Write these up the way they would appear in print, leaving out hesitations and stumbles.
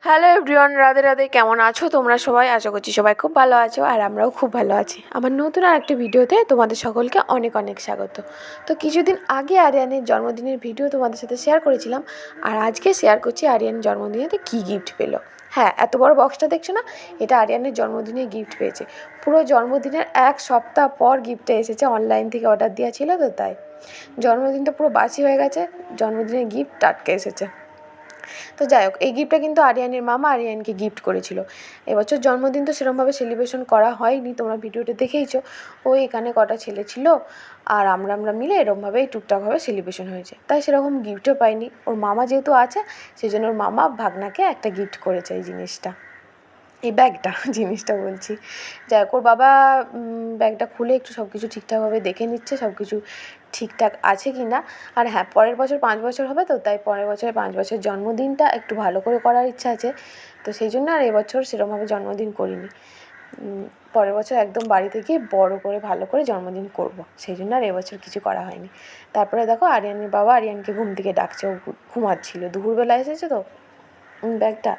Hello everyone, Radhe Radhe. কেমন আছো তোমরা সবাই? আশা করছি সবাই খুব ভালো আছো, আর আমরাও খুব ভালো আছি। আমার নতুন আর একটা ভিডিওতে তোমাদের সকলকে অনেক অনেক স্বাগত। তো কিছুদিন আগে আরিয়ানের জন্মদিনের ভিডিও তোমাদের সাথে শেয়ার করেছিলাম, আর আজকে শেয়ার করছি আরিয়ান জন্মদিনেতে কী গিফট পেলো। হ্যাঁ, এত বড় বক্সটা দেখছো না, এটা আরিয়ানের জন্মদিনে গিফট পেয়েছে। পুরো জন্মদিনের এক সপ্তাহ পর গিফটটা এসেছে, অনলাইন থেকে অর্ডার দেওয়া ছিল তো তাই। জন্মদিনটা পুরো বাসি হয়ে গেছে, জন্মদিনের গিফট টাটকে এসেছে। তো যাই হোক, এই গিফটটা কিন্তু আরিয়ানের মামা আরিয়ানকে গিফট করেছিল। এবছর জন্মদিন তো সেরকমভাবে সেলিব্রেশন করা হয়নি, তোমরা ভিডিওটা দেখেইছো। ওই এখানে কটা ছেলে ছিল আর আমরা মিলে এরকমভাবেই টুকটাকভাবে সেলিব্রেশন হয়েছে, তাই সেরকম গিফটও পাইনি। ওর মামা যেহেতু আছে, সেই জন্য ওর মামা ভাগনাকে একটা গিফট করেছে, এই জিনিসটা, এই ব্যাগটা জিনিসটা বলছি। যাই হোক, ওর বাবা ব্যাগটা খুলে একটু সব কিছু ঠিকঠাকভাবে দেখে নিচ্ছে, সব কিছু ঠিকঠাক আছে কি না। আর হ্যাঁ, পরের বছর 5 বছর হবে, তো তাই পরের বছরে 5 বছর জন্মদিনটা একটু ভালো করে করার ইচ্ছা আছে। তো সেই জন্য আর এবছর সেরকমভাবে জন্মদিন করিনি। পরের বছর একদম বাড়িতে গিয়ে বড় করে ভালো করে জন্মদিন করব, সেই জন্য আর এবছর কিছু করা হয়নি। তারপরে দেখো, আরিয়ানের বাবা আরিয়ানকে ঘুম থেকে ডাকছে, ও ঘুমাচ্ছিল, দুপুরবেলা এসেছে তো ব্যাগটা।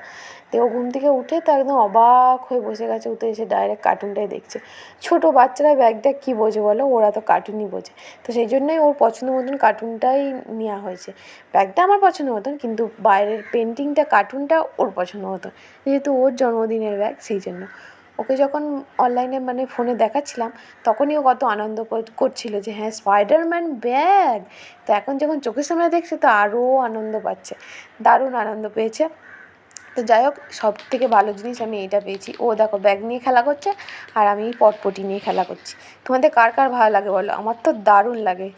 তো ও ঘুম থেকে উঠে তো একদম অবাক হয়ে বসে গেছে, উঠে এসে ডাইরেক্ট কার্টুনটাই দেখছে। ছোটো বাচ্চারা ব্যাগটা কী বোঝে বলো, ওরা তো কার্টুনই বোঝে। তো সেই জন্যই ওর পছন্দ মতন কার্টুনটাই নেওয়া হয়েছে। ব্যাগটা আমার পছন্দ মতন, কিন্তু বাইরের পেন্টিংটা কার্টুনটা ওর পছন্দ মতন, যেহেতু ওর জন্মদিনের ব্যাগ, সেই জন্য। ওকে যখন অনলাইনে মানে ফোনে দেখাচ্ছিলাম, তখনই ও কত আনন্দ করছিল যে হ্যাঁ, স্পাইডারম্যান ব্যাগ। তো এখন যখন চোখের সামনে দেখছে, তো আরও আনন্দ পাচ্ছে, দারুণ আনন্দ পেয়েছে। তো যাই হোক, সব থেকে ভালো জিনিস আমি এইটা পেয়েছি। ও দেখো, ব্যাগ নিয়ে খেলা করছে আর আমি পটপটি নিয়ে খেলা করছি। তোমাদের কার কার ভালো লাগে বলো? আমার তো দারুণ লাগে।